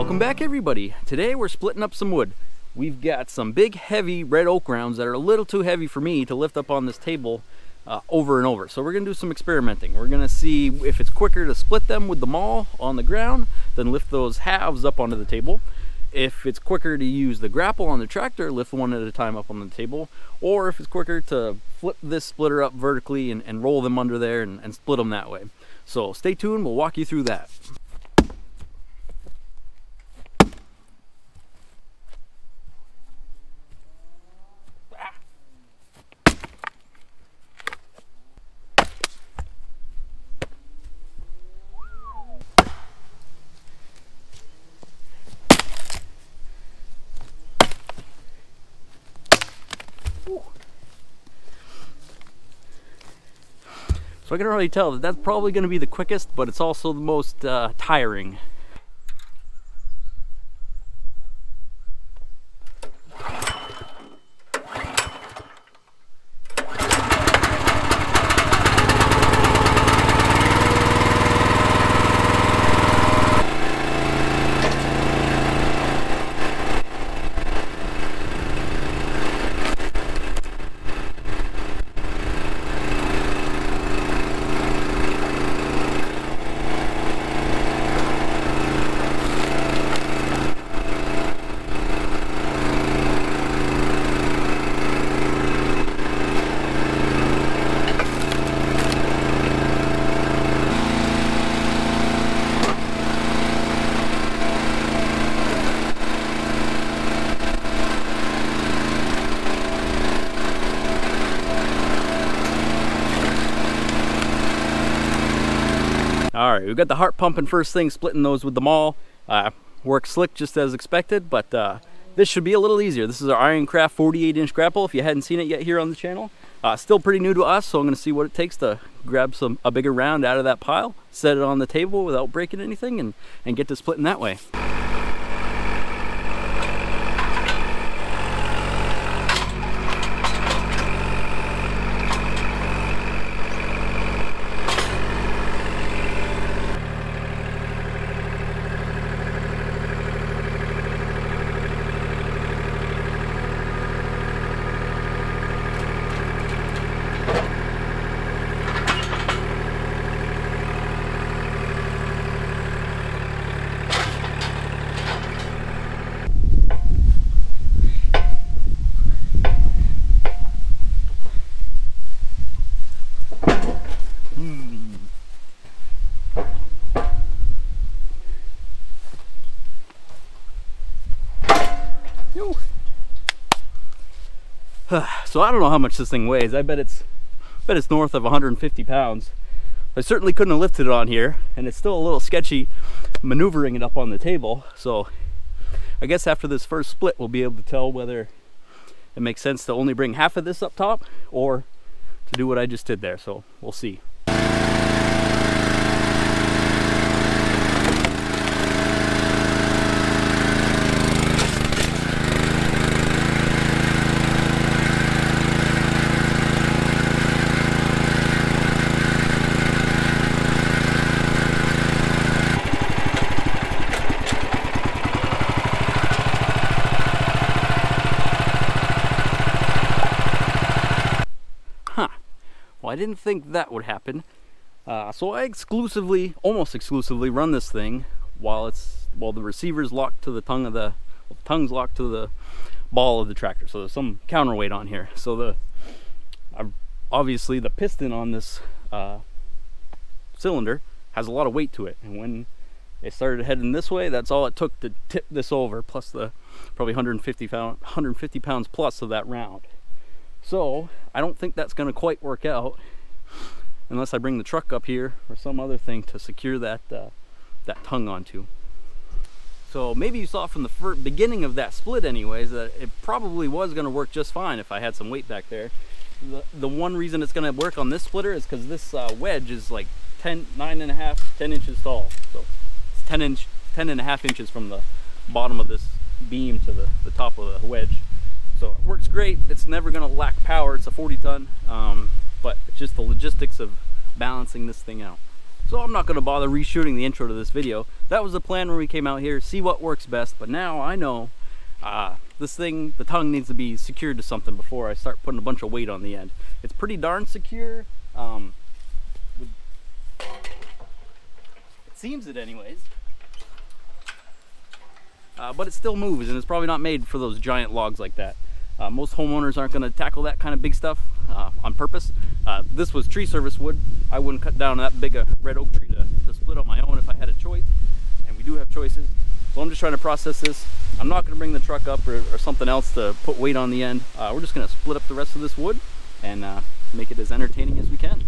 Welcome back, everybody. Today we're splitting up some wood. We've got some big heavy red oak rounds that are a little too heavy for me to lift up on this table over and over. So we're gonna do some experimenting. We're gonna see if it's quicker to split them with the maul on the ground than lift those halves up onto the table. If it's quicker to use the grapple on the tractor, lift one at a time up on the table, or if it's quicker to flip this splitter up vertically and roll them under there and split them that way. So stay tuned, we'll walk you through that. So I can already tell that that's probably going to be the quickest, but it's also the most tiring. All right, we've got the heart pumping first thing, splitting those with the maul. Worked slick just as expected, but this should be a little easier. This is our IronCraft 48-inch grapple, if you hadn't seen it yet here on the channel. Still pretty new to us, so I'm gonna see what it takes to grab a bigger round out of that pile, set it on the table without breaking anything, and get to splitting that way. So I don't know how much this thing weighs. I bet it's north of 150 pounds. I certainly couldn't have lifted it on here, and it's still a little sketchy maneuvering it up on the table. So I guess after this first split, we'll be able to tell whether it makes sense to only bring half of this up top or to do what I just did there. So we'll see. Well, I didn't think that would happen. So I almost exclusively run this thing while the receiver's locked to the tongue of the tongue's locked to the ball of the tractor. So there's some counterweight on here. So obviously the piston on this cylinder has a lot of weight to it, and when it started heading this way, that's all it took to tip this over, plus the probably 150 pounds plus of that round. So I don't think that's going to quite work out unless I bring the truck up here or some other thing to secure that tongue onto. So maybe you saw from the beginning of that split anyways that it probably was going to work just fine if I had some weight back there. The one reason it's going to work on this splitter is because this wedge is like 10 inches tall. So it's 10 and a half inches from the bottom of this beam to the top of the wedge. So it works great. It's never going to lack power. It's a 40 ton, but it's just the logistics of balancing this thing out. So I'm not going to bother reshooting the intro to this video. That was the plan when we came out here, see what works best. But now I know this thing, the tongue needs to be secured to something before I start putting a bunch of weight on the end. It's pretty darn secure. It seems it anyways. But it still moves, and it's probably not made for those giant logs like that. Most homeowners aren't going to tackle that kind of big stuff on purpose. This was tree service wood. I wouldn't cut down that big a red oak tree to split on my own if I had a choice, and we do have choices. So I'm just trying to process this. I'm not going to bring the truck up or something else to put weight on the end. We're just going to split up the rest of this wood and make it as entertaining as we can.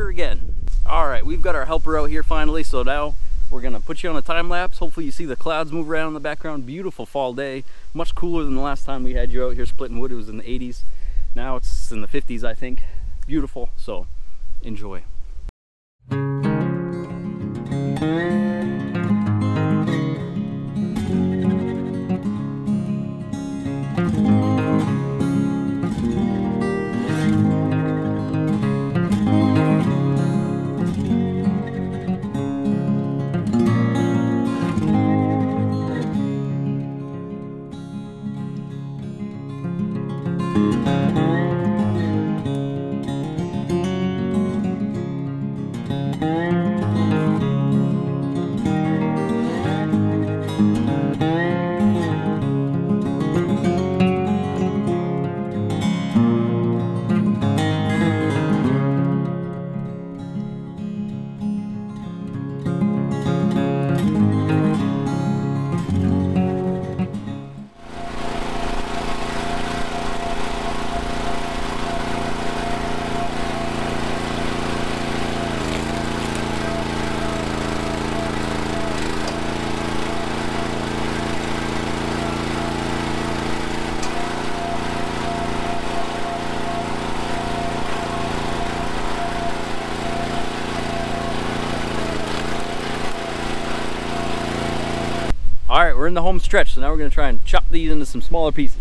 Again. All right, we've got our helper out here finally, so now we're gonna put you on a time lapse. Hopefully you see the clouds move around in the background. Beautiful fall day, much cooler than the last time we had you out here splitting wood. It was in the 80s. Now it's in the 50s, I think. Beautiful, so enjoy. All right, we're in the home stretch, so now we're going to try and chop these into some smaller pieces.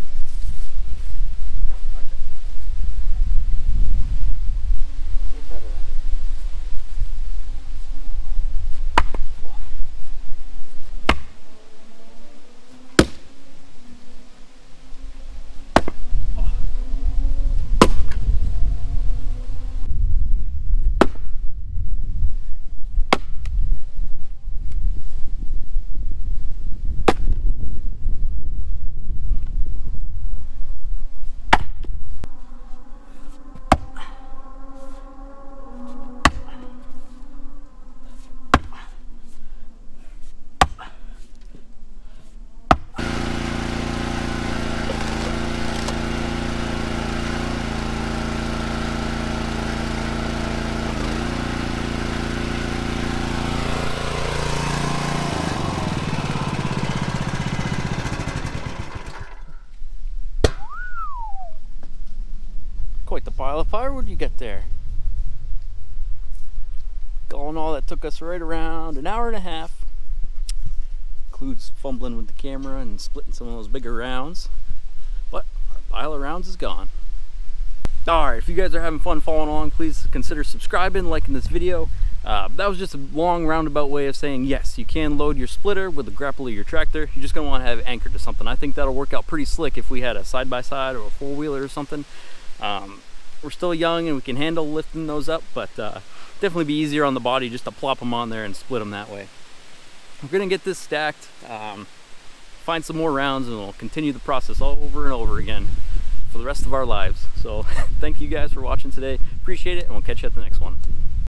Quite the pile of firewood you get there. All in all, that took us right around an hour and a half. Includes fumbling with the camera and splitting some of those bigger rounds. But our pile of rounds is gone. Alright, if you guys are having fun following along, please consider subscribing, liking this video. That was just a long roundabout way of saying yes, you can load your splitter with the grapple of your tractor. You're just going to want to have it anchored to something. I think that'll work out pretty slick if we had a side-by-side or a four-wheeler or something. We're still young and we can handle lifting those up, but definitely be easier on the body just to plop them on there and split them that way. We're going to get this stacked, find some more rounds, and we'll continue the process all over and over again for the rest of our lives. So thank you guys for watching today. Appreciate it, and we'll catch you at the next one.